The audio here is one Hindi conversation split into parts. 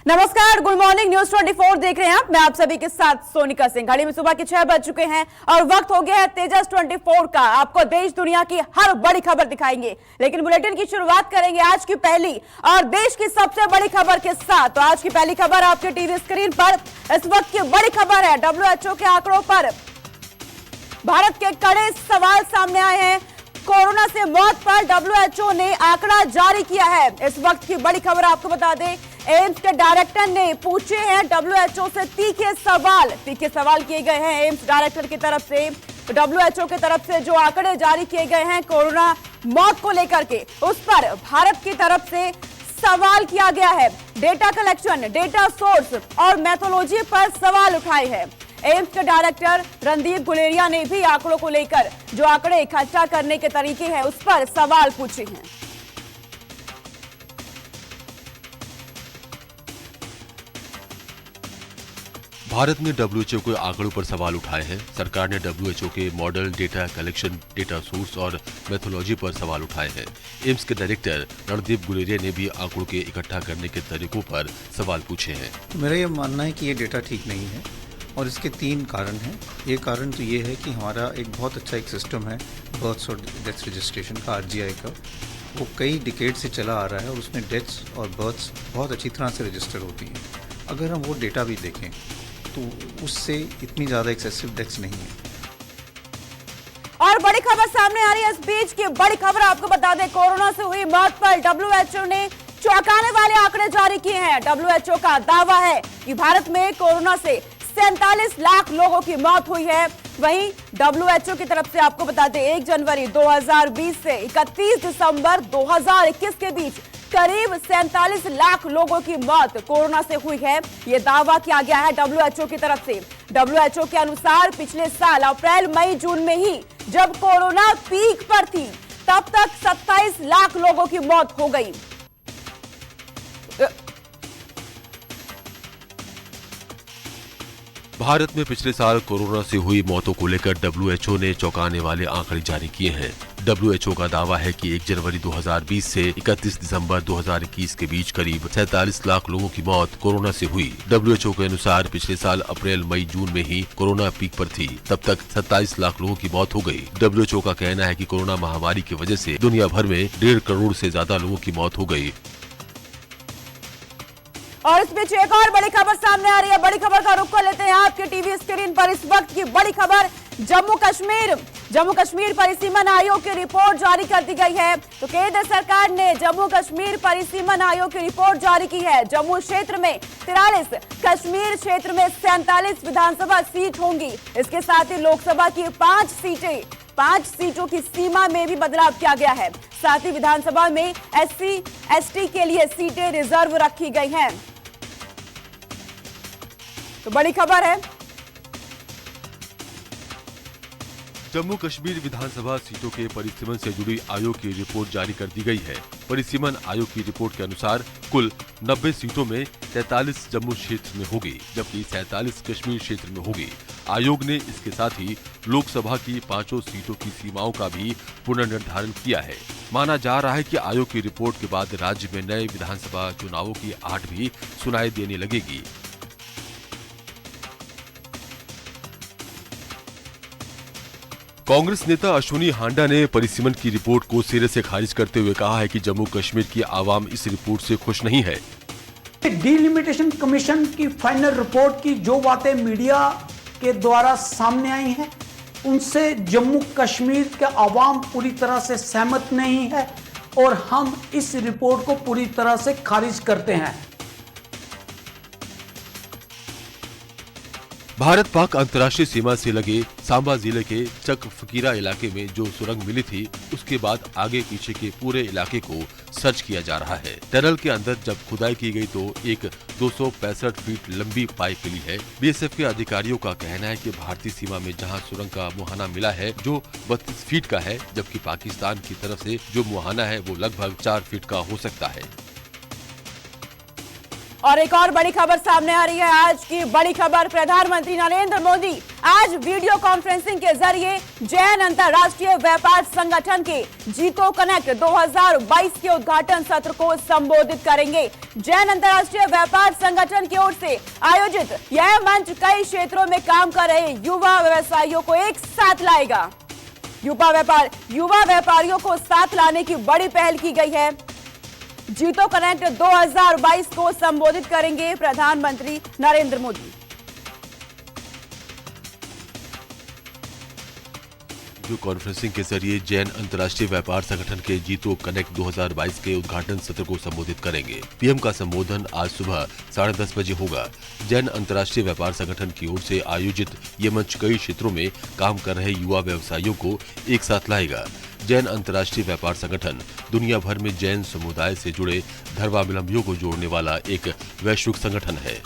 नमस्कार, गुड मॉर्निंग। न्यूज 24 देख रहे हैं आप। मैं आप सभी के साथ सोनिका सिंह। घड़ी में सुबह के 6 बज चुके हैं और वक्त हो गया है तेजस 24 का। आपको देश दुनिया की हर बड़ी खबर दिखाएंगे, लेकिन बुलेटिन की शुरुआत करेंगे आज की पहली और देश की सबसे बड़ी खबर के साथ। तो आज की पहली खबर आपके टीवी स्क्रीन पर इस वक्त की बड़ी खबर है। WHO के आंकड़ों पर भारत के कड़े सवाल सामने आए हैं। कोरोना से मौत पर WHO ने आंकड़ा जारी किया है। इस वक्त की बड़ी खबर आपको बता दें, एम्स के डायरेक्टर ने पूछे हैं WHO से तीखे सवाल किए गए हैं एम्स डायरेक्टर की तरफ से। WHO की तरफ से जो आंकड़े जारी किए गए हैं कोरोना मौत को लेकर के, उस पर भारत की तरफ से सवाल किया गया है। डेटा कलेक्शन, डेटा सोर्स और मैथोलॉजी पर सवाल उठाए हैं। एम्स के डायरेक्टर रणदीप गुलेरिया ने भी आंकड़ों को लेकर जो आंकड़े इकट्ठा करने के तरीके हैं उस पर सवाल पूछे हैं। भारत ने WHO के आंकड़ों पर सवाल उठाए हैं। सरकार ने WHO के model, data collection, data source और मेथोलॉजी पर सवाल उठाए हैं। एम्स के डायरेक्टर रणदीप गुलेरिया ने भी आंकड़ों के इकट्ठा करने के तरीकों पर सवाल पूछे हैं। मेरा ये मानना है कि ये डेटा ठीक नहीं है और इसके 3 कारण हैं। एक कारण तो ये है कि हमारा एक बहुत अच्छा एक सिस्टम है बर्थ्स और डेथ्स रजिस्ट्रेशन का, RGI का। वो कई डिकेड से चला आ रहा है और उसमें डेथ्स और बर्थ्स बहुत अच्छी तरह से रजिस्टर होती हैं। अगर हम वो डेटा भी देखें तो उससे इतनी ज़्यादा एक्सेसिव डेथ्स नहीं है। और बड़ी खबर सामने आ रही है। इस बीच की बड़ी खबर आपको बता दें, कोरोना से हुई मौत पर WHO ने चौंकाने वाले आंकड़े जारी किए हैं। WHO का दावा है कि भारत में कोरोना से 47 लाख लोगों की मौत हुई है। वहीं WHO की तरफ से आपको बता दें 1 जनवरी 2020 से 31 दिसंबर 2021 के बीच करीब 47 लाख लोगों की मौत कोरोना से हुई है। यह दावा किया गया है WHO की तरफ से। WHO के अनुसार पिछले साल अप्रैल, मई, जून में ही जब कोरोना पीक पर थी तब तक 27 लाख लोगों की मौत हो गई। भारत में पिछले साल कोरोना से हुई मौतों को लेकर WHO ने चौंकाने वाले आंकड़े जारी किए हैं। WHO का दावा है कि 1 जनवरी 2020 से 31 दिसंबर 2021 के बीच करीब 47 लाख लोगों की मौत कोरोना से हुई। WHO के अनुसार पिछले साल अप्रैल, मई, जून में ही कोरोना पीक पर थी, तब तक 27 लाख लोगों की मौत हो गई। WHO का कहना है कि कोरोना महामारी की वजह से दुनिया भर में 1.5 करोड़ से ज्यादा लोगों की मौत हो गई। और इस बीच एक और बड़ी खबर सामने आ रही है। बड़ी खबर का रुख कर लेते हैं आपके टीवी स्क्रीन पर। इस वक्त की बड़ी खबर, जम्मू कश्मीर परिसीमन आयोग की रिपोर्ट जारी कर दी गई है। तो केंद्र सरकार ने जम्मू कश्मीर परिसीमन आयोग की रिपोर्ट जारी की है। जम्मू क्षेत्र में 43, कश्मीर क्षेत्र में 47 विधानसभा सीट होंगी। इसके साथ ही लोकसभा की 5 सीटों की सीमा में भी बदलाव किया गया है। साथ ही विधानसभा में SC, ST के लिए सीटें रिजर्व रखी गई हैं। तो बड़ी खबर है, जम्मू कश्मीर विधानसभा सीटों के परिसीमन से जुड़ी आयोग की रिपोर्ट जारी कर दी गई है। परिसीमन आयोग की रिपोर्ट के अनुसार कुल 90 सीटों में 43 जम्मू क्षेत्र में होगी, जबकि 47 कश्मीर क्षेत्र में होगी। आयोग ने इसके साथ ही लोकसभा की 5 सीटों की सीमाओं का भी पुनर्निर्धारण किया है। माना जा रहा है कि आयोग की रिपोर्ट के बाद राज्य में नए विधानसभा चुनावों की आहट भी सुनाई देने लगेगी। कांग्रेस नेता अश्विनी हांडा ने परिसीमन की रिपोर्ट को सिरे से खारिज करते हुए कहा है कि जम्मू कश्मीर की आवाम इस रिपोर्ट से खुश नहीं है। डिलिमिटेशन कमीशन की फाइनल रिपोर्ट की जो बातें मीडिया के द्वारा सामने आई हैं, उनसे जम्मू कश्मीर के आवाम पूरी तरह से सहमत नहीं है और हम इस रिपोर्ट को पूरी तरह से खारिज करते हैं। भारत पाक अंतर्राष्ट्रीय सीमा से लगे सांबा जिले के चक फकीरा इलाके में जो सुरंग मिली थी, उसके बाद आगे पीछे के पूरे इलाके को सर्च किया जा रहा है। टनल के अंदर जब खुदाई की गई तो एक 265 फीट लंबी पाइप मिली है। BSF के अधिकारियों का कहना है कि भारतीय सीमा में जहां सुरंग का मुहाना मिला है जो 32 फीट का है, जबकि पाकिस्तान की तरफ से जो मुहाना है वो लगभग 4 फीट का हो सकता है। और एक और बड़ी खबर सामने आ रही है। आज की बड़ी खबर, प्रधानमंत्री नरेंद्र मोदी आज वीडियो कॉन्फ्रेंसिंग के जरिए जैन अंतर्राष्ट्रीय व्यापार संगठन के जीतो कनेक्ट 2022 के उद्घाटन सत्र को संबोधित करेंगे। जैन अंतर्राष्ट्रीय व्यापार संगठन की ओर से आयोजित यह मंच कई क्षेत्रों में काम कर रहे युवा व्यवसायियों को एक साथ लाएगा। युवा व्यापारियों को साथ लाने की बड़ी पहल की गई है। जीतो कनेक्ट 2022 को संबोधित करेंगे प्रधानमंत्री नरेंद्र मोदी। वीडियो कॉन्फ्रेंसिंग के जरिए जैन अंतर्राष्ट्रीय व्यापार संगठन के जीतो कनेक्ट 2022 के उद्घाटन सत्र को संबोधित करेंगे। पीएम का संबोधन आज सुबह 10:30 बजे होगा। जैन अंतर्राष्ट्रीय व्यापार संगठन की ओर से आयोजित ये मंच कई क्षेत्रों में काम कर रहे युवा व्यवसायियों को एक साथ लाएगा। जैन अंतर्राष्ट्रीय व्यापार संगठन दुनिया भर में जैन समुदाय से जुड़े धर्मावलंबियों को जोड़ने वाला एक वैश्विक संगठन है।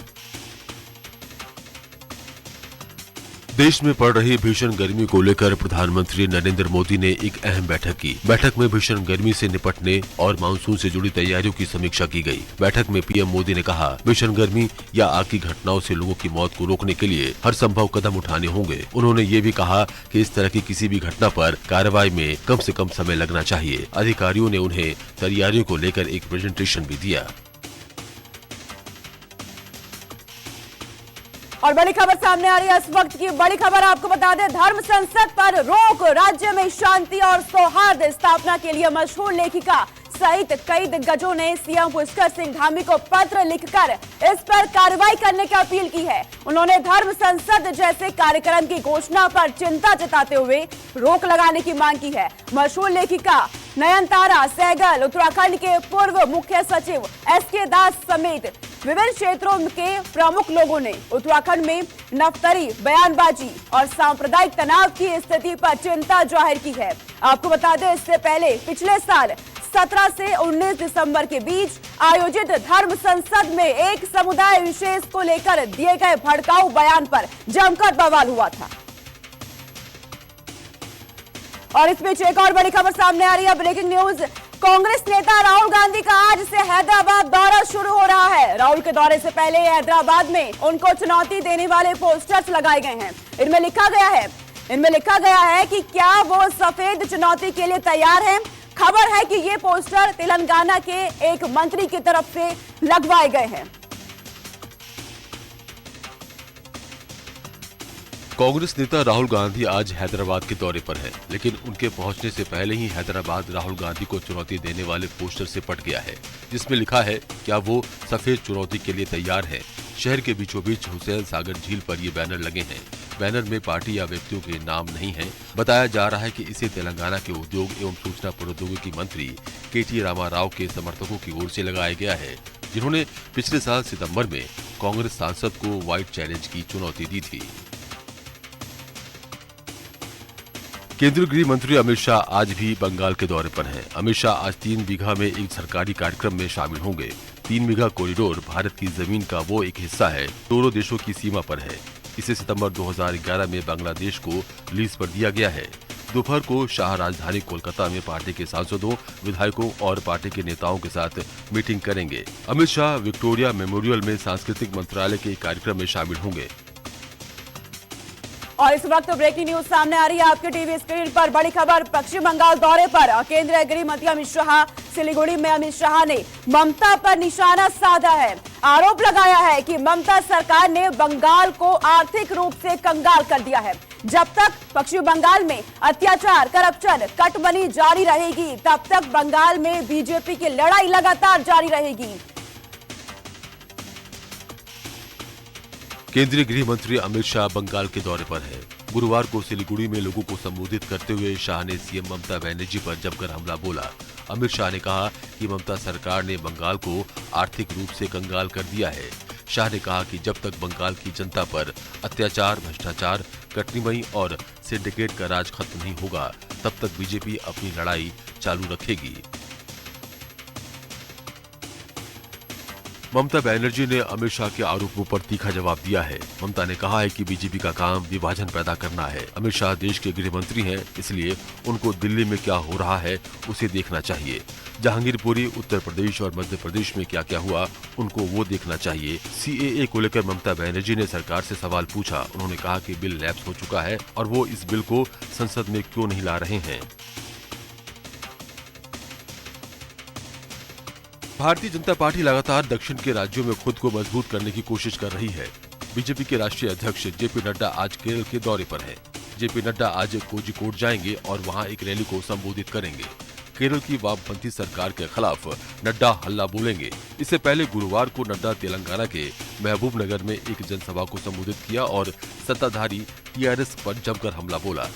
देश में पड़ रही भीषण गर्मी को लेकर प्रधानमंत्री नरेंद्र मोदी ने एक अहम बैठक की। बैठक में भीषण गर्मी से निपटने और मानसून से जुड़ी तैयारियों की समीक्षा की गई। बैठक में पीएम मोदी ने कहा, भीषण गर्मी या आग की घटनाओं से लोगों की मौत को रोकने के लिए हर संभव कदम उठाने होंगे। उन्होंने ये भी कहा कि इस तरह की किसी भी घटना पर कार्रवाई में कम से कम समय लगना चाहिए। अधिकारियों ने उन्हें तैयारियों को लेकर एक प्रेजेंटेशन भी दिया। और बड़ी खबर सामने आ रही है। इस वक्त की बड़ी खबर आपको बता दें, धर्म संसद पर रोक, राज्य में शांति और सौहार्द स्थापना के लिए मशहूर लेखिका सहित कई दिग्गजों ने सीएम पुष्कर सिंह धामी को पत्र लिखकर इस पर कार्रवाई करने की अपील की है। उन्होंने धर्म संसद जैसे कार्यक्रम की घोषणा पर चिंता जताते हुए रोक लगाने की मांग की है। मशहूर लेखिका नयनतारा सहगल, उत्तराखंड के पूर्व मुख्य सचिव एसके दास समेत विभिन्न क्षेत्रों के प्रमुख लोगों ने उत्तराखंड में नफतरी बयानबाजी और सांप्रदायिक तनाव की स्थिति पर चिंता जाहिर की है। आपको बता दें, इससे पहले पिछले साल 17 से 19 दिसंबर के बीच आयोजित धर्म संसद में एक समुदाय विशेष को लेकर दिए गए भड़काऊ बयान पर जमकर बवाल हुआ था। और इस बीच एक और बड़ी खबर सामने आ रही है, ब्रेकिंग न्यूज। कांग्रेस नेता राहुल गांधी का आज से हैदराबाद दौरा शुरू हो रहा है। राहुल के दौरे से पहले हैदराबाद में उनको चुनौती देने वाले पोस्टर्स लगाए गए हैं। इनमें लिखा गया है कि क्या वो सफेद चुनौती के लिए तैयार हैं। खबर है कि ये पोस्टर तेलंगाना के एक मंत्री की तरफ से लगवाए गए हैं। कांग्रेस नेता राहुल गांधी आज हैदराबाद के दौरे पर हैं, लेकिन उनके पहुंचने से पहले ही हैदराबाद राहुल गांधी को चुनौती देने वाले पोस्टर से पट गया है, जिसमें लिखा है, क्या वो सफेद चुनौती के लिए तैयार हैं। शहर के बीचों बीच हुसैन सागर झील पर ये बैनर लगे हैं। बैनर में पार्टी या व्यक्तियों के नाम नहीं हैं। बताया जा रहा है कि इसे तेलंगाना के उद्योग एवं सूचना प्रौद्योगिकी मंत्री केटी रामाराव के समर्थकों की ओर से लगाया गया है, जिन्होंने पिछले साल सितंबर में कांग्रेस सांसद को व्हाइट चैलेंज की चुनौती दी थी। केंद्रीय गृह मंत्री अमित शाह आज भी बंगाल के दौरे पर हैं। अमित शाह आज 3 बीघा में एक सरकारी कार्यक्रम में शामिल होंगे। 3 बीघा कॉरिडोर भारत की जमीन का वो एक हिस्सा है, दोनों देशों की सीमा पर है। इसे सितंबर 2011 में बांग्लादेश को लीज पर दिया गया है। दोपहर को शाह राजधानी कोलकाता में पार्टी के सांसदों, विधायकों और पार्टी के नेताओं के साथ मीटिंग करेंगे। अमित शाह विक्टोरिया मेमोरियल में सांस्कृतिक मंत्रालय के कार्यक्रम में शामिल होंगे। और इस वक्त ब्रेकिंग न्यूज सामने आ रही है आपके टीवी स्क्रीन पर। बड़ी खबर, पश्चिम बंगाल दौरे पर केंद्रीय गृह मंत्री अमित शाह। सिलीगुड़ी में अमित शाह ने ममता पर निशाना साधा है। आरोप लगाया है कि ममता सरकार ने बंगाल को आर्थिक रूप से कंगाल कर दिया है। जब तक पश्चिम बंगाल में अत्याचार, करप्शन, कटबनी जारी रहेगी, तब तक बंगाल में बीजेपी की लड़ाई लगातार जारी रहेगी। केंद्रीय गृह मंत्री अमित शाह बंगाल के दौरे पर हैं। गुरुवार को सिलीगुड़ी में लोगों को संबोधित करते हुए शाह ने सीएम ममता बनर्जी पर जमकर हमला बोला। अमित शाह ने कहा कि ममता सरकार ने बंगाल को आर्थिक रूप से कंगाल कर दिया है। शाह ने कहा कि जब तक बंगाल की जनता पर अत्याचार, भ्रष्टाचार, कटनीमई और सिंडिकेट का राज खत्म नहीं होगा, तब तक बीजेपी अपनी लड़ाई चालू रखेगी। ममता बनर्जी ने अमित शाह के आरोपों पर तीखा जवाब दिया है। ममता ने कहा है कि बीजेपी का काम विभाजन पैदा करना है। अमित शाह देश के गृह मंत्री हैं, इसलिए उनको दिल्ली में क्या हो रहा है उसे देखना चाहिए। जहांगीरपुरी, उत्तर प्रदेश और मध्य प्रदेश में क्या क्या हुआ उनको वो देखना चाहिए। सीएए को लेकर ममता बनर्जी ने सरकार से सवाल पूछा। उन्होंने कहा कि बिल लैप्स हो चुका है और वो इस बिल को संसद में क्यों नहीं ला रहे हैं। भारतीय जनता पार्टी लगातार दक्षिण के राज्यों में खुद को मजबूत करने की कोशिश कर रही है। बीजेपी के राष्ट्रीय अध्यक्ष जेपी नड्डा आज केरल के दौरे पर हैं। जेपी नड्डा आज कोझिकोड जाएंगे और वहां एक रैली को संबोधित करेंगे। केरल की वामपंथी सरकार के खिलाफ नड्डा हल्ला बोलेंगे। इससे पहले गुरुवार को नड्डा तेलंगाना के महबूब नगर में एक जनसभा को संबोधित किया और सत्ताधारी टीआरएस पर जमकर हमला बोला।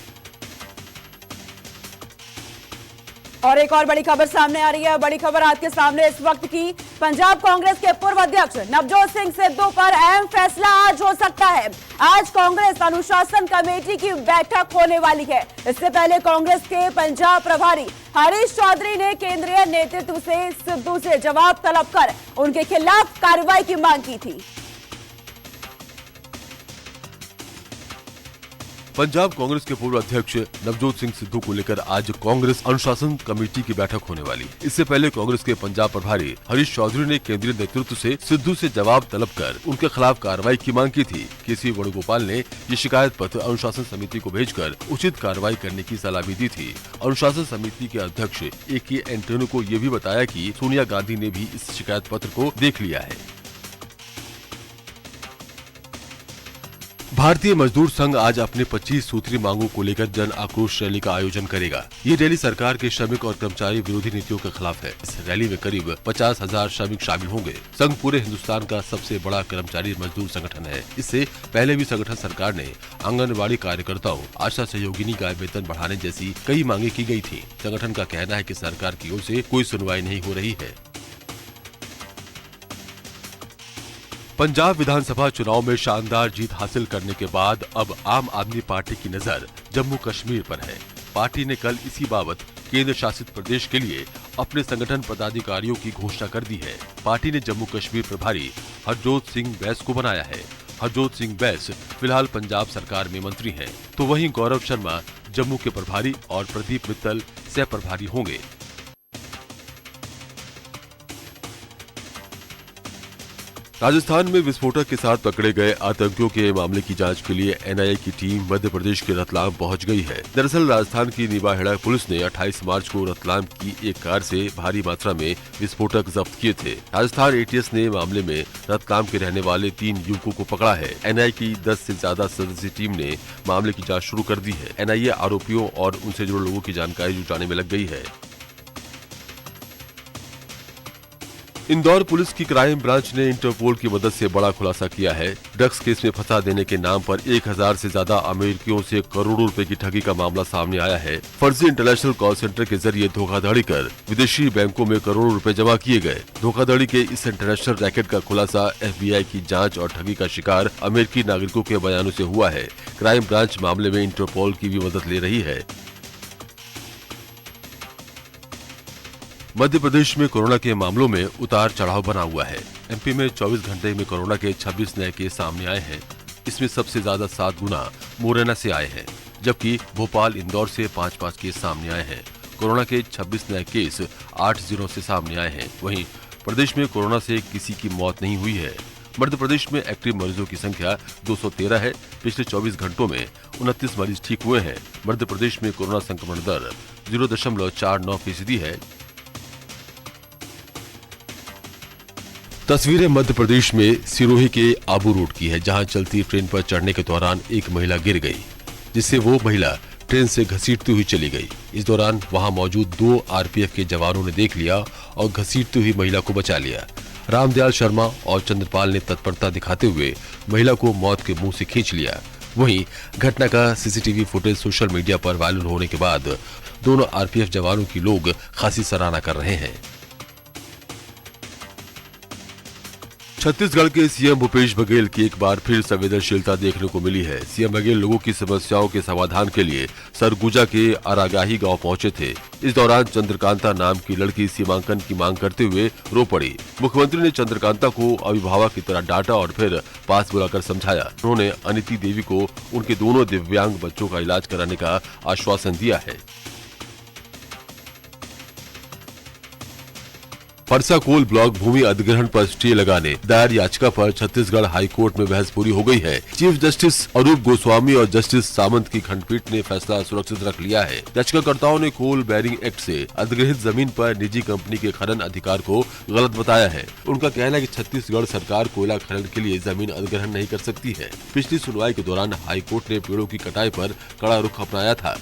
और एक और बड़ी खबर सामने आ रही है। बड़ी खबर आपके सामने इस वक्त की। पंजाब कांग्रेस के पूर्व अध्यक्ष नवजोत सिंह सिद्धू पर अहम फैसला आज हो सकता है। आज कांग्रेस अनुशासन कमेटी की बैठक होने वाली है। इससे पहले कांग्रेस के पंजाब प्रभारी हरीश चौधरी ने केंद्रीय नेतृत्व से सिद्धू से जवाब तलब कर उनके खिलाफ कार्रवाई की मांग की थी। पंजाब कांग्रेस के पूर्व अध्यक्ष नवजोत सिंह सिद्धू को लेकर आज कांग्रेस अनुशासन कमेटी की बैठक होने वाली। इससे पहले कांग्रेस के पंजाब प्रभारी हरीश चौधरी ने केंद्रीय नेतृत्व से सिद्धू से जवाब तलब कर उनके खिलाफ कार्रवाई की मांग की थी। केसी वेणुगोपाल ने ये शिकायत पत्र अनुशासन समिति को भेजकर उचित कार्रवाई करने की सलाह भी दी थी। अनुशासन समिति के अध्यक्ष AK एंटोनी को ये भी बताया कि सोनिया गांधी ने भी इस शिकायत पत्र को देख लिया है। भारतीय मजदूर संघ आज अपने 25 सूत्री मांगों को लेकर जन आक्रोश रैली का आयोजन करेगा। ये रैली सरकार के श्रमिक और कर्मचारी विरोधी नीतियों के खिलाफ है। इस रैली में करीब 50,000 श्रमिक शामिल होंगे। संघ पूरे हिंदुस्तान का सबसे बड़ा कर्मचारी मजदूर संगठन है। इससे पहले भी संगठन सरकार ने आंगनबाड़ी कार्यकर्ताओं, आशा सहयोगिनी का वेतन बढ़ाने जैसी कई मांगे की गयी थी। संगठन का कहना है कि सरकार की ओर से कोई सुनवाई नहीं हो रही है। पंजाब विधानसभा चुनाव में शानदार जीत हासिल करने के बाद अब आम आदमी पार्टी की नजर जम्मू कश्मीर पर है। पार्टी ने कल इसी बाबत केंद्र शासित प्रदेश के लिए अपने संगठन पदाधिकारियों की घोषणा कर दी है। पार्टी ने जम्मू कश्मीर प्रभारी हरजोत सिंह बैस को बनाया है। हरजोत सिंह बैस फिलहाल पंजाब सरकार में मंत्री हैं, तो वहीं गौरव शर्मा जम्मू के प्रभारी और प्रदीप मित्तल सह प्रभारी होंगे। राजस्थान में विस्फोटक के साथ पकड़े गए आतंकियों के मामले की जांच के लिए NIA की टीम मध्य प्रदेश के रतलाम पहुंच गई है। दरअसल राजस्थान की निवाहेड़ा पुलिस ने 28 मार्च को रतलाम की एक कार से भारी मात्रा में विस्फोटक जब्त किए थे। राजस्थान ATS ने मामले में रतलाम के रहने वाले 3 युवकों को पकड़ा है। NIA की 10 से ज्यादा सदस्यीय टीम ने मामले की जाँच शुरू कर दी है। NIA आरोपियों और उनसे जुड़े लोगों की जानकारी जुटाने में लग गई है। इंदौर पुलिस की क्राइम ब्रांच ने इंटरपोल की मदद से बड़ा खुलासा किया है। ड्रग्स केस में फंसा देने के नाम पर 1000 से ज्यादा अमेरिकियों से करोड़ों रुपए की ठगी का मामला सामने आया है। फर्जी इंटरनेशनल कॉल सेंटर के जरिए धोखाधड़ी कर विदेशी बैंकों में करोड़ों रुपए जमा किए गए। धोखाधड़ी के इस इंटरनेशनल रैकेट का खुलासा FBI की जाँच और ठगी का शिकार अमेरिकी नागरिकों के बयानों से हुआ है। क्राइम ब्रांच मामले में इंटरपोल की भी मदद ले रही है। मध्य प्रदेश में कोरोना के मामलों में उतार चढ़ाव बना हुआ है। MP में 24 घंटे में कोरोना के 26 नए केस सामने आए हैं। इसमें सबसे ज्यादा 7 गुना मुरैना से आए हैं, जबकि भोपाल, इंदौर से 5-5 केस सामने आए हैं। कोरोना के 26 नए केस 8 जिलों से सामने आए हैं। वहीं प्रदेश में कोरोना से किसी की मौत नहीं हुई है। मध्य प्रदेश में एक्टिव मरीजों की संख्या 213 है। पिछले 24 घंटों में 29 मरीज ठीक हुए हैं। मध्य प्रदेश में कोरोना संक्रमण दर 0.49% है। तस्वीरें मध्य प्रदेश में सिरोही के आबू रोड की है, जहां चलती ट्रेन पर चढ़ने के दौरान एक महिला गिर गई, जिससे वो महिला ट्रेन से घसीटती हुई चली गई। इस दौरान वहां मौजूद 2 RPF के जवानों ने देख लिया और घसीटती हुई महिला को बचा लिया। रामदयाल शर्मा और चंद्रपाल ने तत्परता दिखाते हुए महिला को मौत के मुंह से खींच लिया। वहीं घटना का CCTV फुटेज सोशल मीडिया पर वायरल होने के बाद दोनों RPF जवानों की लोग खासी सराहना कर रहे हैं। छत्तीसगढ़ के सीएम भूपेश बघेल की एक बार फिर संवेदनशीलता देखने को मिली है। सीएम बघेल लोगों की समस्याओं के समाधान के लिए सरगुजा के अरागाही गांव पहुंचे थे। इस दौरान चंद्रकांता नाम की लड़की सीमांकन की मांग करते हुए रो पड़ी। मुख्यमंत्री ने चंद्रकांता को अभिभावक की तरह डांटा और फिर पास बुलाकर समझाया। उन्होंने अनिति देवी को उनके दोनों दिव्यांग बच्चों का इलाज कराने का आश्वासन दिया है। परसा कोल ब्लॉक भूमि अधिग्रहण पर स्टे लगाने दायर याचिका पर छत्तीसगढ़ हाई कोर्ट में बहस पूरी हो गई है। चीफ जस्टिस अरूप गोस्वामी और जस्टिस सामंत की खंडपीठ ने फैसला सुरक्षित रख लिया है। याचिकाकर्ताओं ने कोल बैरिंग एक्ट से अधिग्रहित जमीन पर निजी कंपनी के खनन अधिकार को गलत बताया है। उनका कहना है कि छत्तीसगढ़ सरकार कोयला खनन के लिए जमीन अधिग्रहण नहीं कर सकती है। पिछली सुनवाई के दौरान हाई कोर्ट ने पेड़ों की कटाई पर कड़ा रुख अपनाया था।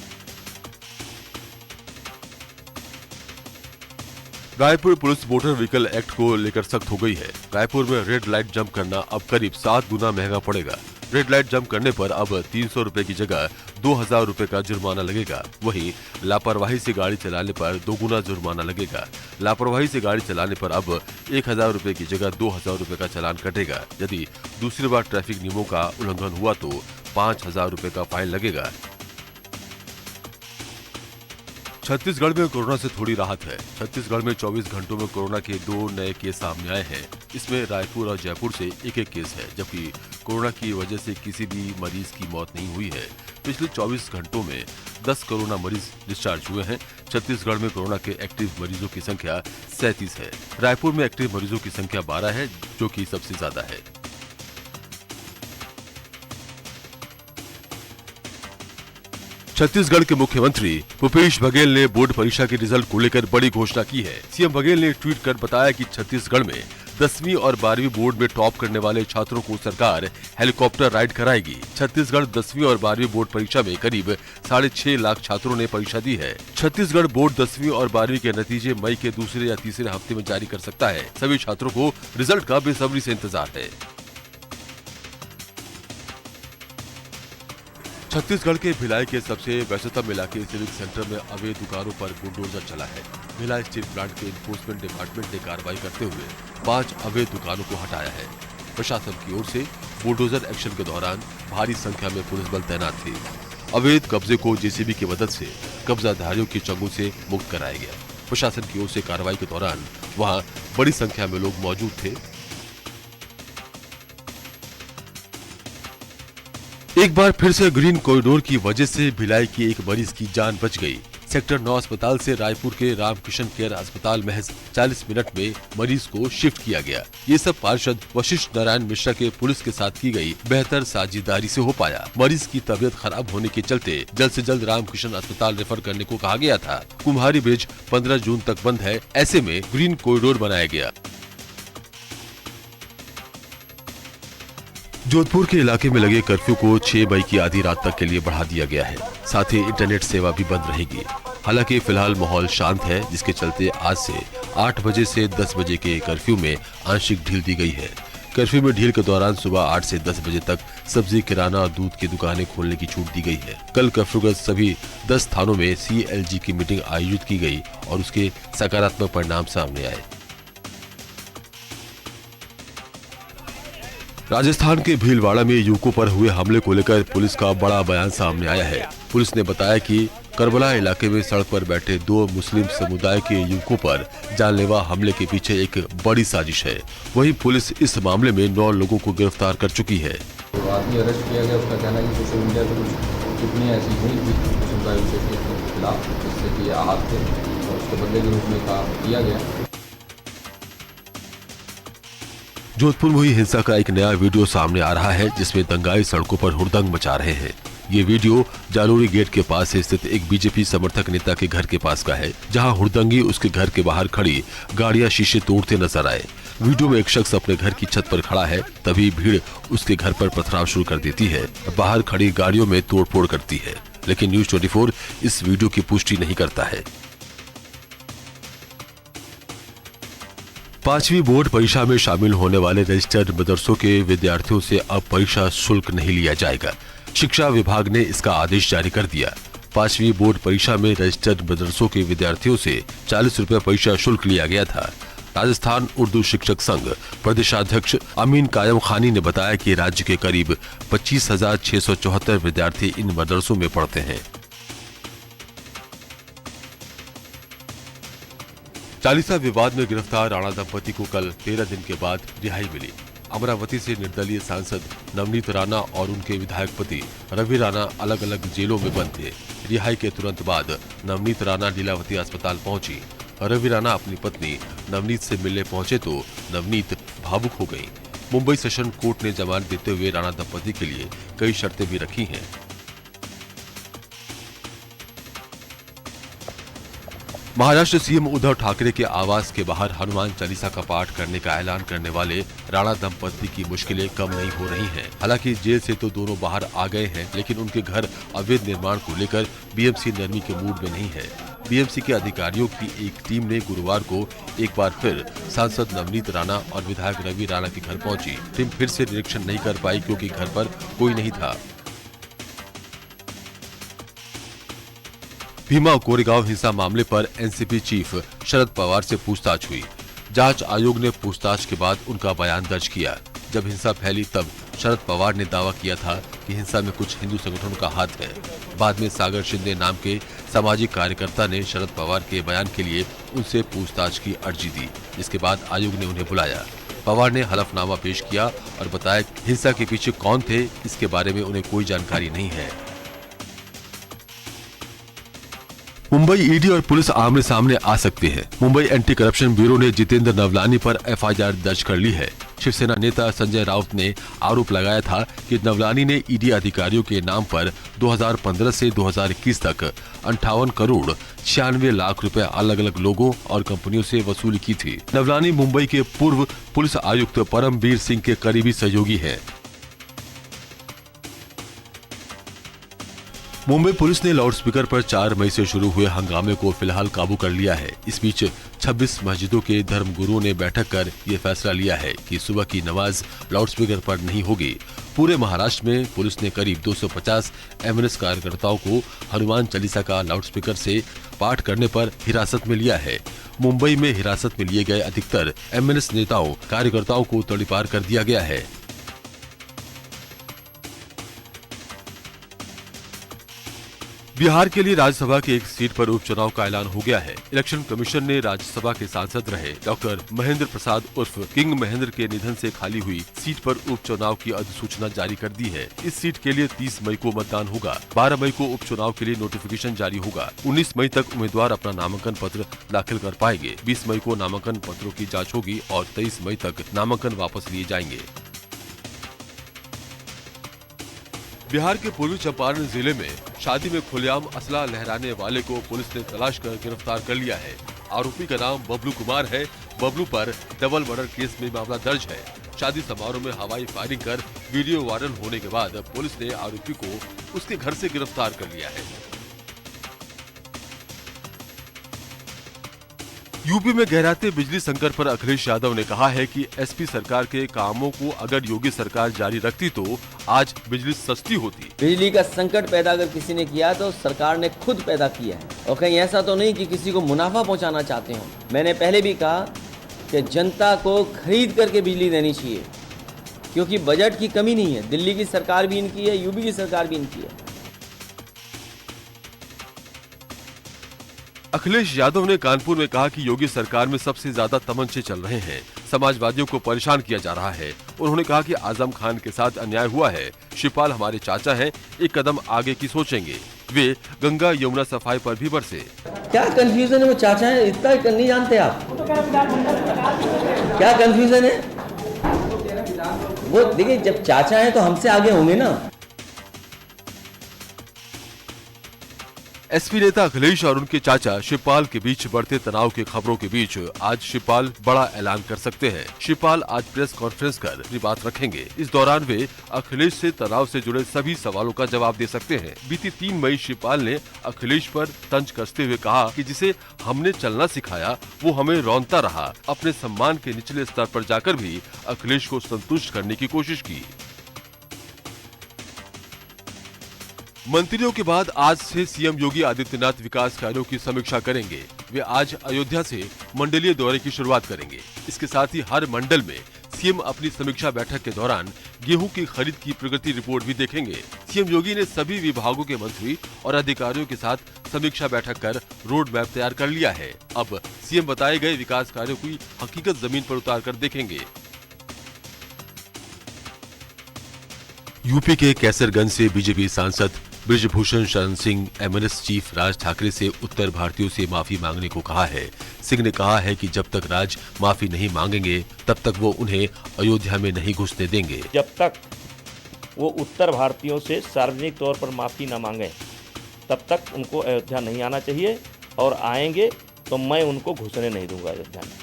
Raipur police motor vehicle act को लेकर सख्त हो गई है। रायपुर में रेड लाइट जंप करना अब करीब 7 गुना महंगा पड़ेगा। रेड लाइट जंप करने पर अब 300 रुपए की जगह 2000 रुपए का जुर्माना लगेगा। वहीं लापरवाही से गाड़ी चलाने पर 2 गुना जुर्माना लगेगा। लापरवाही से गाड़ी चलाने पर अब 1000 रुपए की जगह 2000 रुपए का चालान कटेगा। यदि दूसरी बार ट्रैफिक नियमों का उल्लंघन हुआ तो 5000 रुपए का फाइन लगेगा। छत्तीसगढ़ में कोरोना से थोड़ी राहत है। छत्तीसगढ़ में 24 घंटों में कोरोना के 2 नए केस सामने आए हैं। इसमें रायपुर और जयपुर से एक केस है, जबकि कोरोना की वजह से किसी भी मरीज की मौत नहीं हुई है। पिछले 24 घंटों में 10 कोरोना मरीज डिस्चार्ज हुए हैं। छत्तीसगढ़ में कोरोना के एक्टिव मरीजों की संख्या 37 है। रायपुर में एक्टिव मरीजों की संख्या 12 है, जो कि सबसे ज्यादा है। छत्तीसगढ़ के मुख्यमंत्री भूपेश बघेल ने बोर्ड परीक्षा के रिजल्ट को लेकर बड़ी घोषणा की है। सीएम बघेल ने ट्वीट कर बताया कि छत्तीसगढ़ में 10वीं और 12वीं बोर्ड में टॉप करने वाले छात्रों को सरकार हेलीकॉप्टर राइड कराएगी। छत्तीसगढ़ 10वीं और 12वीं बोर्ड परीक्षा में करीब 6.5 लाख छात्रों ने परीक्षा दी है। छत्तीसगढ़ बोर्ड 10वीं और 12वीं के नतीजे मई के दूसरे या तीसरे हफ्ते में जारी कर सकता है। सभी छात्रों को रिजल्ट का बेसब्री से इंतजार है। छत्तीसगढ़ के भिलाई के सबसे व्यस्ततम इलाके सिविक सेंटर में अवैध दुकानों पर बुलडोजर चला है। भिलाई स्टील प्लांट के इन्फोर्समेंट डिपार्टमेंट ने कार्रवाई करते हुए 5 अवैध दुकानों को हटाया है। प्रशासन की ओर से बुलडोजर एक्शन के दौरान भारी संख्या में पुलिस बल तैनात थे। अवैध कब्जे को जेसीबी की मदद से कब्जाधारियों के चंगुल से मुक्त कराया गया। प्रशासन की ओर से कार्रवाई के दौरान वहां बड़ी संख्या में लोग मौजूद थे। एक बार फिर से ग्रीन कॉरिडोर की वजह से भिलाई की एक मरीज की जान बच गई। सेक्टर 9 अस्पताल से रायपुर के रामकृष्ण केयर अस्पताल महज 40 मिनट में मरीज को शिफ्ट किया गया। ये सब पार्षद वशिष्ठ नारायण मिश्रा के पुलिस के साथ की गई बेहतर साझेदारी से हो पाया। मरीज की तबीयत खराब होने के चलते जल्द से जल्द रामकृष्ण अस्पताल रेफर करने को कहा गया था। कुम्हारी ब्रिज 15 जून तक बंद है, ऐसे में ग्रीन कॉरिडोर बनाया गया। जोधपुर के इलाके में लगे कर्फ्यू को 6 मई की आधी रात तक के लिए बढ़ा दिया गया है। साथ ही इंटरनेट सेवा भी बंद रहेगी। हालांकि फिलहाल माहौल शांत है, जिसके चलते आज से 8 बजे से 10 बजे के कर्फ्यू में आंशिक ढील दी गई है। कर्फ्यू में ढील के दौरान सुबह 8 से 10 बजे तक सब्जी, किराना और दूध की दुकानें खोलने की छूट दी गई है। कल कर्फ्यूग्रस्त सभी 10 थानों में CLG की मीटिंग आयोजित की गई और उसके सकारात्मक परिणाम सामने आए। राजस्थान के भीलवाड़ा में युवकों पर हुए हमले को लेकर पुलिस का बड़ा बयान सामने आया है। पुलिस ने बताया कि करबला इलाके में सड़क पर बैठे 2 मुस्लिम समुदाय के युवकों पर जानलेवा हमले के पीछे एक बड़ी साजिश है। वहीं पुलिस इस मामले में 9 लोगों को गिरफ्तार कर चुकी है। तो आदमी अरेस्ट किया गया, उसका कहना है कि सोशल मीडिया पर कुछ टिप्पणियां ऐसी हुई थी समुदाय के खिलाफ, जिससे कि आहत थे और उसके बदले के रूप में काम किया गया। जोधपुर में हुई हिंसा का एक नया वीडियो सामने आ रहा है, जिसमें दंगाई सड़कों पर हुड़दंग मचा रहे हैं। ये वीडियो जालोरी गेट के पास स्थित एक बीजेपी समर्थक नेता के घर के पास का है, जहां हुड़दंगी उसके घर के बाहर खड़ी गाड़ियां शीशे तोड़ते नजर आए। वीडियो में एक शख्स अपने घर की छत पर खड़ा है, तभी भीड़ उसके घर पर पथराव शुरू कर देती है। बाहर खड़ी गाड़ियों में तोड़फोड़ करती है, लेकिन न्यूज 24 इस वीडियो की पुष्टि नहीं करता है। 5वीं बोर्ड परीक्षा में शामिल होने वाले रजिस्टर्ड मदरसों के विद्यार्थियों से अब परीक्षा शुल्क नहीं लिया जाएगा। शिक्षा विभाग ने इसका आदेश जारी कर दिया। 5वीं बोर्ड परीक्षा में रजिस्टर्ड मदरसों के विद्यार्थियों से 40 रुपए परीक्षा शुल्क लिया गया था। राजस्थान उर्दू शिक्षक संघ प्रदेशाध्यक्ष अमीन कायम खानी ने बताया कि राज्य के करीब 25,674 विद्यार्थी इन मदरसों में पढ़ते हैं। चालीसा विवाद में गिरफ्तार राणा दंपति को कल 13 दिन के बाद रिहाई मिली। अमरावती से निर्दलीय सांसद नवनीत राणा और उनके विधायक पति रवि राणा अलग अलग जेलों में बंद थे। रिहाई के तुरंत बाद नवनीत राणा लीलावती अस्पताल पहुंची। रवि राणा अपनी पत्नी नवनीत से मिलने पहुंचे तो नवनीत भावुक हो गई। मुंबई सेशन कोर्ट ने जमानत देते हुए राणा दंपति के लिए कई शर्तें भी रखी हैं। महाराष्ट्र सीएम उद्धव ठाकरे के आवास के बाहर हनुमान चालीसा का पाठ करने का ऐलान करने वाले राणा दंपति की मुश्किलें कम नहीं हो रही हैं। हालांकि जेल से तो दोनों बाहर आ गए हैं, लेकिन उनके घर अवैध निर्माण को लेकर बीएमसी नरमी के मूड में नहीं है। बीएमसी के अधिकारियों की एक टीम ने गुरुवार को एक बार फिर सांसद नवनीत राणा और विधायक रवि राणा के घर पहुंची। टीम फिर से निरीक्षण नहीं कर पाई क्योंकि घर पर कोई नहीं था। भीमा कोरेगांव हिंसा मामले पर एनसीपी चीफ शरद पवार से पूछताछ हुई। जांच आयोग ने पूछताछ के बाद उनका बयान दर्ज किया। जब हिंसा फैली तब शरद पवार ने दावा किया था कि हिंसा में कुछ हिंदू संगठनों का हाथ है। बाद में सागर शिंदे नाम के सामाजिक कार्यकर्ता ने शरद पवार के बयान के लिए उनसे पूछताछ की अर्जी दी, जिसके बाद आयोग ने उन्हें बुलाया। पवार ने हलफनामा पेश किया और बताया कि हिंसा के पीछे कौन थे, इसके बारे में उन्हें कोई जानकारी नहीं है। मुंबई ईडी और पुलिस आमने सामने आ सकती है। मुंबई एंटी करप्शन ब्यूरो ने जितेंद्र नवलानी पर एफआईआर दर्ज कर ली है। शिवसेना नेता संजय राउत ने आरोप लगाया था कि नवलानी ने ईडी अधिकारियों के नाम पर 2015 से 2021 तक 58 करोड़ 96 लाख रुपए अलग अलग लोगों और कंपनियों से वसूली की थी। नवलानी मुंबई के पूर्व पुलिस आयुक्त परमबीर सिंह के करीबी सहयोगी हैं। मुंबई पुलिस ने लाउडस्पीकर पर 4 मई से शुरू हुए हंगामे को फिलहाल काबू कर लिया है। इस बीच 26 मस्जिदों के धर्मगुरुओं ने बैठक कर ये फैसला लिया है कि सुबह की नमाज लाउडस्पीकर पर नहीं होगी। पूरे महाराष्ट्र में पुलिस ने करीब 250 एमएनएस कार्यकर्ताओं को हनुमान चालीसा का लाउडस्पीकर से पाठ करने पर हिरासत में लिया है। मुंबई में हिरासत में लिए गए अधिकतर एमएनएस नेताओं कार्यकर्ताओं को तड़ीपार कर दिया गया है। बिहार के लिए राज्यसभा की एक सीट पर उपचुनाव का ऐलान हो गया है। इलेक्शन कमीशन ने राज्यसभा के सांसद रहे डॉक्टर महेंद्र प्रसाद उर्फ किंग महेंद्र के निधन से खाली हुई सीट पर उपचुनाव की अधिसूचना जारी कर दी है। इस सीट के लिए 30 मई को मतदान होगा। 12 मई को उपचुनाव के लिए नोटिफिकेशन जारी होगा। 19 मई तक उम्मीदवार अपना नामांकन पत्र दाखिल कर पाएंगे। 20 मई को नामांकन पत्रों की जाँच होगी और 23 मई तक नामांकन वापस लिए जाएंगे। बिहार के पूर्वी चंपारण जिले में शादी में खुलेआम असला लहराने वाले को पुलिस ने तलाश कर गिरफ्तार कर लिया है। आरोपी का नाम बबलू कुमार है। बबलू पर डबल मर्डर केस में मामला दर्ज है। शादी समारोह में हवाई फायरिंग कर वीडियो वायरल होने के बाद पुलिस ने आरोपी को उसके घर से गिरफ्तार कर लिया है। यूपी में गहराते बिजली संकट पर अखिलेश यादव ने कहा है कि एसपी सरकार के कामों को अगर योगी सरकार जारी रखती तो आज बिजली सस्ती होती। बिजली का संकट पैदा अगर किसी ने किया तो सरकार ने खुद पैदा किया है और कहीं ऐसा तो नहीं कि किसी को मुनाफा पहुंचाना चाहते हो। मैंने पहले भी कहा कि जनता को खरीद करके बिजली देनी चाहिए क्योंकि बजट की कमी नहीं है। दिल्ली की सरकार भी इनकी है, यूपी की सरकार भी इनकी है। अखिलेश यादव ने कानपुर में कहा कि योगी सरकार में सबसे ज्यादा तमंचे चल रहे हैं। समाजवादियों को परेशान किया जा रहा है। उन्होंने कहा कि आजम खान के साथ अन्याय हुआ है। शिवपाल हमारे चाचा हैं, एक कदम आगे की सोचेंगे। वे गंगा यमुना सफाई पर भी बरसे। क्या कंफ्यूजन है? वो चाचा है, इतना नहीं जानते आप? क्या कंफ्यूजन है? वो देखिए, जब चाचा है तो हमसे आगे होंगे ना। एसपी नेता अखिलेश और उनके चाचा शिवपाल के बीच बढ़ते तनाव की खबरों के बीच आज शिवपाल बड़ा ऐलान कर सकते हैं। शिवपाल आज प्रेस कॉन्फ्रेंस कर अपनी बात रखेंगे। इस दौरान वे अखिलेश से तनाव से जुड़े सभी सवालों का जवाब दे सकते हैं। बीती 3 मई शिवपाल ने अखिलेश पर तंज कसते हुए कहा कि जिसे हमने चलना सिखाया वो हमें रौंदता रहा। अपने सम्मान के निचले स्तर पर जाकर भी अखिलेश को संतुष्ट करने की कोशिश की। मंत्रियों के बाद आज से सीएम योगी आदित्यनाथ विकास कार्यों की समीक्षा करेंगे। वे आज अयोध्या से मंडलीय दौरे की शुरुआत करेंगे। इसके साथ ही हर मंडल में सीएम अपनी समीक्षा बैठक के दौरान गेहूं की खरीद की प्रगति रिपोर्ट भी देखेंगे। सीएम योगी ने सभी विभागों के मंत्री और अधिकारियों के साथ समीक्षा बैठक कर रोड मैप तैयार कर लिया है। अब सीएम बताए गए विकास कार्यों की हकीकत जमीन पर उतार कर देखेंगे। यूपी के कैसरगंज से बीजेपी सांसद ब्रिजभूषण शरण सिंह एमएनएस चीफ राज ठाकरे से उत्तर भारतीयों से माफी मांगने को कहा है। सिंह ने कहा है कि जब तक राज माफी नहीं मांगेंगे तब तक वो उन्हें अयोध्या में नहीं घुसने देंगे। जब तक वो उत्तर भारतीयों से सार्वजनिक तौर पर माफी न मांगे तब तक उनको अयोध्या नहीं आना चाहिए, और आएंगे तो मैं उनको घुसने नहीं दूंगा अयोध्या में।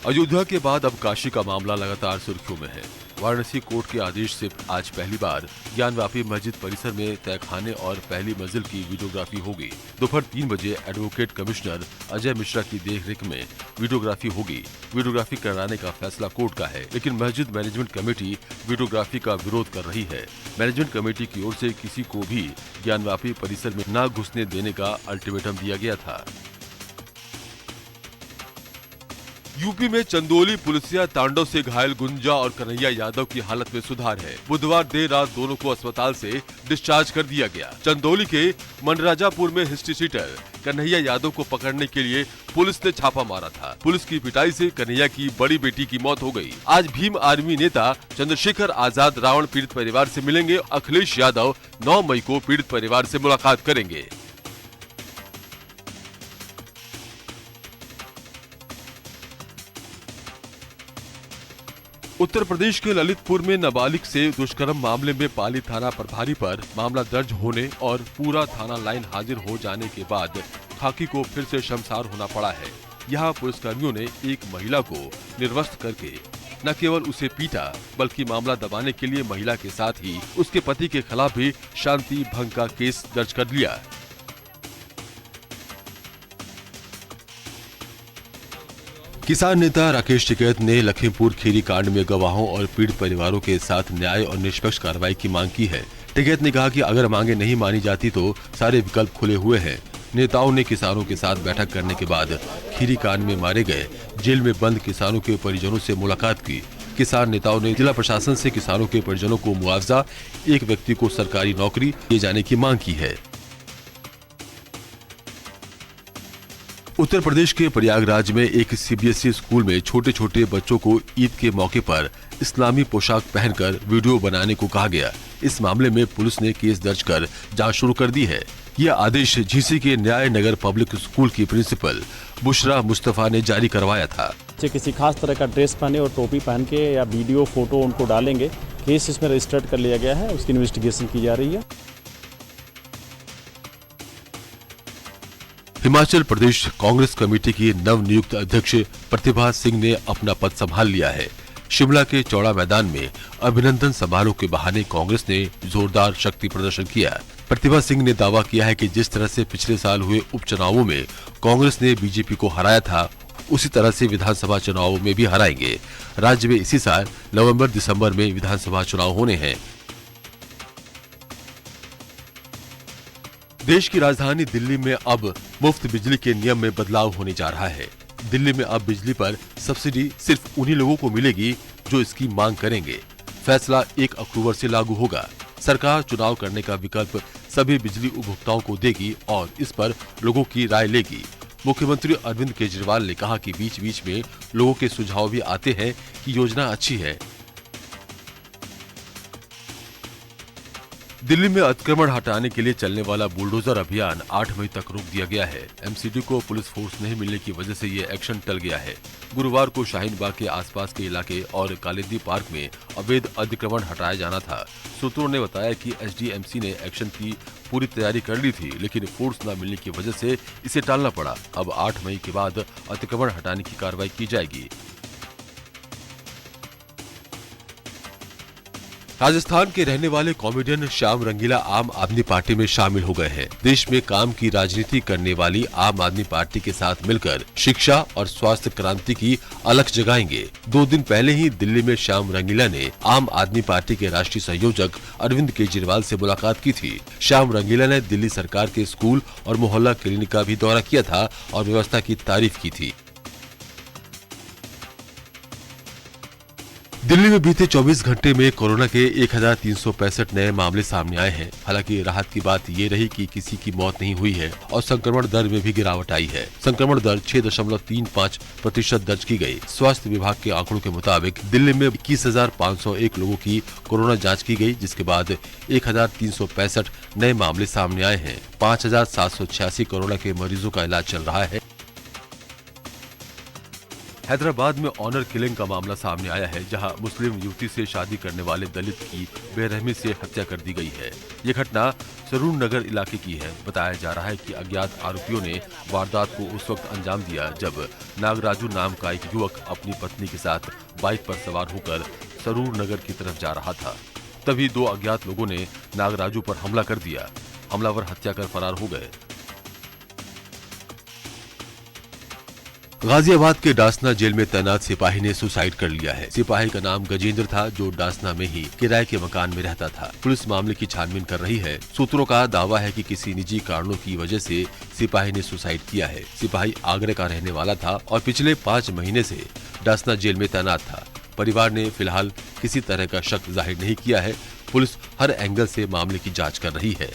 अयोध्या के बाद अब काशी का मामला लगातार सुर्खियों में है। वाराणसी कोर्ट के आदेश से आज पहली बार ज्ञानवापी मस्जिद परिसर में तहखाने और पहली मंजिल की वीडियोग्राफी होगी। दोपहर 3 बजे एडवोकेट कमिश्नर अजय मिश्रा की देखरेख में वीडियोग्राफी होगी। वीडियोग्राफी कराने का फैसला कोर्ट का है, लेकिन मस्जिद मैनेजमेंट कमेटी वीडियोग्राफी का विरोध कर रही है। मैनेजमेंट कमेटी की ओर से किसी को भी ज्ञानवापी परिसर में न घुसने देने का अल्टीमेटम दिया गया था। यूपी में चंदौली पुलिसिया तांडव से घायल गुंजा और कन्हैया यादव की हालत में सुधार है। बुधवार देर रात दोनों को अस्पताल से डिस्चार्ज कर दिया गया। चंदौली के मनराजापुर में हिस्ट्री शीटर कन्हैया यादव को पकड़ने के लिए पुलिस ने छापा मारा था। पुलिस की पिटाई से कन्हैया की बड़ी बेटी की मौत हो गई। आज भीम आर्मी नेता चंद्रशेखर आजाद रावण पीड़ित परिवार से मिलेंगे। अखिलेश यादव 9 मई को पीड़ित परिवार से मुलाकात करेंगे। उत्तर प्रदेश के ललितपुर में नाबालिग से दुष्कर्म मामले में पाली थाना प्रभारी पर मामला दर्ज होने और पूरा थाना लाइन हाजिर हो जाने के बाद खाकी को फिर से शर्मसार होना पड़ा है। यहाँ पुलिसकर्मियों ने एक महिला को निर्वस्त्र करके न केवल उसे पीटा, बल्कि मामला दबाने के लिए महिला के साथ ही उसके पति के खिलाफ भी शांति भंग का केस दर्ज कर लिया। किसान नेता राकेश टिकैत ने लखीमपुर खीरी कांड में गवाहों और पीड़ित परिवारों के साथ न्याय और निष्पक्ष कार्रवाई की मांग की है। टिकैत ने कहा कि अगर मांगे नहीं मानी जाती तो सारे विकल्प खुले हुए हैं। नेताओं ने किसानों के साथ बैठक करने के बाद खीरी कांड में मारे गए जेल में बंद किसानों के परिजनों से मुलाकात की। किसान नेताओं ने जिला प्रशासन से किसानों के परिजनों को मुआवजा, एक व्यक्ति को सरकारी नौकरी दिए जाने की मांग की है। उत्तर प्रदेश के प्रयागराज में एक सीबीएसई स्कूल में छोटे छोटे बच्चों को ईद के मौके पर इस्लामी पोशाक पहनकर वीडियो बनाने को कहा गया। इस मामले में पुलिस ने केस दर्ज कर जांच शुरू कर दी है। यह आदेश झींसी के न्याय नगर पब्लिक स्कूल की प्रिंसिपल बुशरा मुस्तफा ने जारी करवाया था। किसी खास तरह का ड्रेस पहने और टोपी पहन के या वीडियो फोटो उनको डालेंगे, केस इसमें रजिस्टर्ड कर लिया गया है, उसकी इन्वेस्टिगेशन की जा रही है। हिमाचल प्रदेश कांग्रेस कमेटी की नवनियुक्त अध्यक्ष प्रतिभा सिंह ने अपना पद संभाल लिया है। शिमला के चौड़ा मैदान में अभिनंदन समारोह के बहाने कांग्रेस ने जोरदार शक्ति प्रदर्शन किया। प्रतिभा सिंह ने दावा किया है कि जिस तरह से पिछले साल हुए उपचुनावों में कांग्रेस ने बीजेपी को हराया था, उसी तरह से विधानसभा चुनावों में भी हराएंगे। राज्य में इसी साल नवंबर-दिसंबर में विधानसभा चुनाव होने हैं। देश की राजधानी दिल्ली में अब मुफ्त बिजली के नियम में बदलाव होने जा रहा है। दिल्ली में अब बिजली पर सब्सिडी सिर्फ उन्हीं लोगों को मिलेगी जो इसकी मांग करेंगे। फैसला 1 अक्टूबर से लागू होगा। सरकार चुनाव करने का विकल्प सभी बिजली उपभोक्ताओं को देगी और इस पर लोगों की राय लेगी। मुख्यमंत्री अरविंद केजरीवाल ने कहा कि बीच बीच में लोगों के सुझाव भी आते हैं कि योजना अच्छी है। दिल्ली में अतिक्रमण हटाने के लिए चलने वाला बुलडोजर अभियान 8 मई तक रोक दिया गया है। एमसीडी को पुलिस फोर्स नहीं मिलने की वजह से ये एक्शन टल गया है। गुरुवार को शाहीन बाग के आसपास के इलाके और कालिंदी पार्क में अवैध अतिक्रमण हटाया जाना था। सूत्रों ने बताया कि एसडीएमसी ने एक्शन की पूरी तैयारी कर ली थी, लेकिन फोर्स न मिलने की वजह से इसे टालना पड़ा। अब 8 मई के बाद अतिक्रमण हटाने की कार्रवाई की जाएगी। राजस्थान के रहने वाले कॉमेडियन श्याम रंगीला आम आदमी पार्टी में शामिल हो गए हैं। देश में काम की राजनीति करने वाली आम आदमी पार्टी के साथ मिलकर शिक्षा और स्वास्थ्य क्रांति की अलख जगाएंगे। 2 दिन पहले ही दिल्ली में श्याम रंगीला ने आम आदमी पार्टी के राष्ट्रीय संयोजक अरविंद केजरीवाल से मुलाकात की थी। श्याम रंगीला ने दिल्ली सरकार के स्कूल और मोहल्ला क्लिनिक का भी दौरा किया था और व्यवस्था की तारीफ की थी। दिल्ली में बीते 24 घंटे में कोरोना के 1365 नए मामले सामने आए हैं। हालांकि राहत की बात ये रही कि किसी की मौत नहीं हुई है और संक्रमण दर में भी गिरावट आई है। संक्रमण दर 6.35% दर्ज की गई। स्वास्थ्य विभाग के आंकड़ों के मुताबिक दिल्ली में 21,501 लोगों की कोरोना जांच की गई, जिसके बाद 1365 नए मामले सामने आए हैं। 5,786 कोरोना के मरीजों का इलाज चल रहा है। हैदराबाद में ऑनर किलिंग का मामला सामने आया है, जहां मुस्लिम युवती से शादी करने वाले दलित की बेरहमी से हत्या कर दी गई है। ये घटना सरूर नगर इलाके की है। बताया जा रहा है कि अज्ञात आरोपियों ने वारदात को उस वक्त अंजाम दिया जब नागराजू नाम का एक युवक अपनी पत्नी के साथ बाइक पर सवार होकर सरूर नगर की तरफ जा रहा था। तभी 2 अज्ञात लोगों ने नागराजू पर हमला कर दिया। हमलावर हत्या कर फरार हो गए। गाजियाबाद के डासना जेल में तैनात सिपाही ने सुसाइड कर लिया है। सिपाही का नाम गजेंद्र था, जो डासना में ही किराए के मकान में रहता था। पुलिस मामले की छानबीन कर रही है। सूत्रों का दावा है कि किसी निजी कारणों की वजह से सिपाही ने सुसाइड किया है। सिपाही आगरा का रहने वाला था और पिछले 5 महीने से डासना जेल में तैनात था। परिवार ने फिलहाल किसी तरह का शक जाहिर नहीं किया है। पुलिस हर एंगल से मामले की जाँच कर रही है।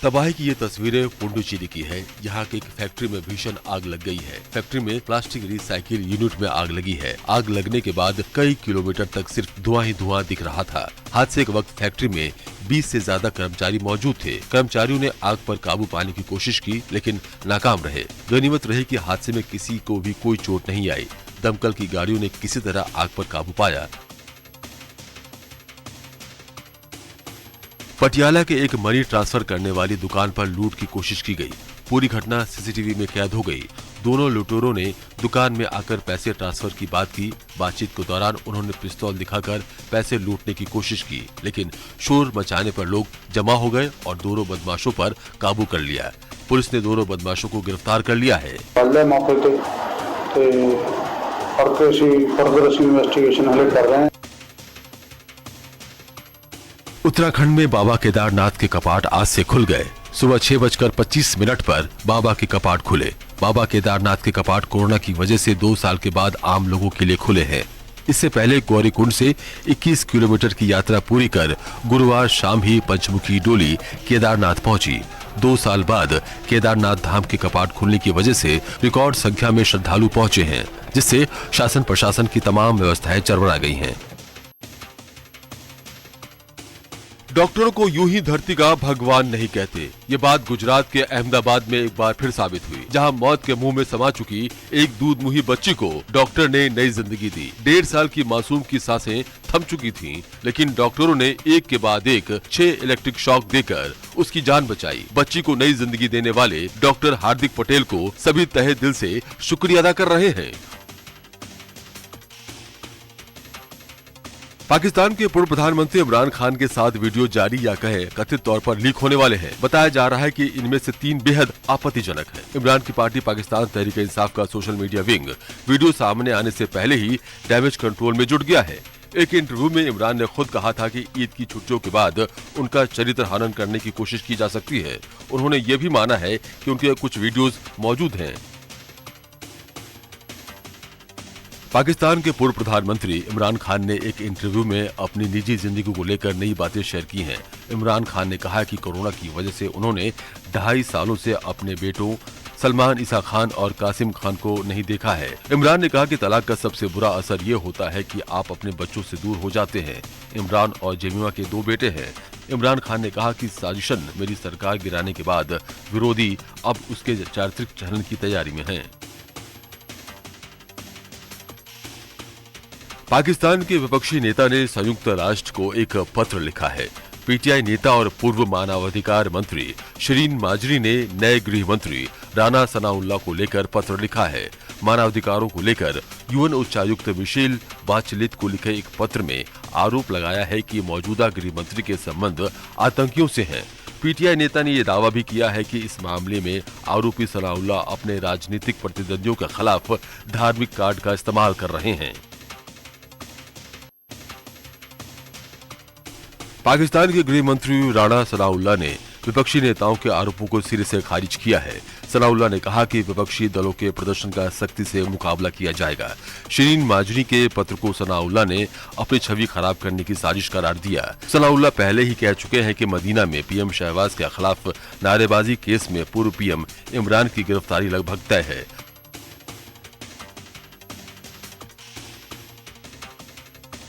तबाही की ये तस्वीरें पुडुचेरी की है। यहाँ की एक फैक्ट्री में भीषण आग लग गई है। फैक्ट्री में प्लास्टिक रिसाइकिल यूनिट में आग लगी है। आग लगने के बाद कई किलोमीटर तक सिर्फ धुआं ही धुआं दिख रहा था। हादसे के वक्त फैक्ट्री में 20 से ज्यादा कर्मचारी मौजूद थे। कर्मचारियों ने आग पर काबू पाने की कोशिश की, लेकिन नाकाम रहे। गनीमत रही कि हादसे में किसी को भी कोई चोट नहीं आई। दमकल की गाड़ियों ने किसी तरह आग पर काबू पाया। पटियाला के एक मनी ट्रांसफर करने वाली दुकान पर लूट की कोशिश की गई। पूरी घटना सीसीटीवी में कैद हो गई। दोनों लुटेरों ने दुकान में आकर पैसे ट्रांसफर की बात की। बातचीत के दौरान उन्होंने पिस्तौल दिखाकर पैसे लूटने की कोशिश की, लेकिन शोर मचाने पर लोग जमा हो गए और दोनों बदमाशों पर काबू कर लिया। पुलिस ने दोनों बदमाशों को गिरफ्तार कर लिया है। उत्तराखंड में बाबा केदारनाथ के कपाट आज से खुल गए। सुबह 6:25 पर बाबा के कपाट खुले। बाबा केदारनाथ के कपाट कोरोना की वजह से 2 साल के बाद आम लोगों के लिए खुले हैं। इससे पहले गौरीकुंड से 21 किलोमीटर की यात्रा पूरी कर गुरुवार शाम ही पंचमुखी डोली केदारनाथ पहुंची। 2 साल बाद केदारनाथ धाम के कपाट खुलने की वजह से रिकॉर्ड संख्या में श्रद्धालु पहुंचे हैं, जिससे शासन प्रशासन की तमाम व्यवस्थाएं चरमरा गई हैं। डॉक्टरों को यूं ही धरती का भगवान नहीं कहते। ये बात गुजरात के अहमदाबाद में एक बार फिर साबित हुई, जहां मौत के मुंह में समा चुकी एक दूधमुही बच्ची को डॉक्टर ने नई जिंदगी दी। 1.5 साल की मासूम की सांसें थम चुकी थीं, लेकिन डॉक्टरों ने एक के बाद एक 6 इलेक्ट्रिक शॉक देकर उसकी जान बचाई। बच्ची को नई जिंदगी देने वाले डॉक्टर हार्दिक पटेल को सभी तहे दिल से शुक्रिया अदा कर रहे हैं। पाकिस्तान के पूर्व प्रधानमंत्री इमरान खान के साथ वीडियो जारी या कहे कथित तौर पर लीक होने वाले हैं। बताया जा रहा है कि इनमें से 3 बेहद आपत्तिजनक हैं। इमरान की पार्टी पाकिस्तान तहरीक इंसाफ का सोशल मीडिया विंग वीडियो सामने आने से पहले ही डैमेज कंट्रोल में जुट गया है। एक इंटरव्यू में इमरान ने खुद कहा था कि ईद की छुट्टियों के बाद उनका चरित्र हनन करने की कोशिश की जा सकती है। उन्होंने ये भी माना है कि उनके कुछ वीडियोज मौजूद हैं। पाकिस्तान के पूर्व प्रधानमंत्री इमरान खान ने एक इंटरव्यू में अपनी निजी जिंदगी को लेकर नई बातें शेयर की हैं। इमरान खान ने कहा कि कोरोना की वजह से उन्होंने 2.5 सालों से अपने बेटों सलमान ईसा खान और कासिम खान को नहीं देखा है। इमरान ने कहा कि तलाक का सबसे बुरा असर ये होता है कि आप अपने बच्चों से दूर हो जाते हैं। इमरान और जेमिमा के 2 बेटे हैं। इमरान खान ने कहा कि साजिशन मेरी सरकार गिराने के बाद विरोधी अब उसके चारित्रिक चलन की तैयारी में हैं। पाकिस्तान के विपक्षी नेता ने संयुक्त राष्ट्र को एक पत्र लिखा है। पीटीआई नेता और पूर्व मानवाधिकार मंत्री शिरीन माजरी ने नए गृह मंत्री राना सनाउल्लाह को लेकर पत्र लिखा है। मानवाधिकारों को लेकर यूएन उच्चायुक्त मिशेल बाचेलेट को लिखे एक पत्र में आरोप लगाया है कि मौजूदा गृह मंत्री के संबंध आतंकियों से हैं। पीटीआई नेता ने यह दावा भी किया है कि इस मामले में आरोपी सनाउल्लाह अपने राजनीतिक प्रतिद्वंदियों के खिलाफ धार्मिक कार्ड का इस्तेमाल कर रहे हैं। पाकिस्तान के गृह मंत्री राना सनाउल्लाह ने विपक्षी नेताओं के आरोपों को सिरे से खारिज किया है। सनाउल्लाह ने कहा कि विपक्षी दलों के प्रदर्शन का सख्ती से मुकाबला किया जाएगा। शिरीन माजनी के पत्र को सनाउल्लाह ने अपनी छवि खराब करने की साजिश करार दिया। सनाउल्लाह पहले ही कह चुके हैं कि मदीना में पीएम शहबाज के खिलाफ नारेबाजी केस में पूर्व पीएम इमरान की गिरफ्तारी लगभग तय है।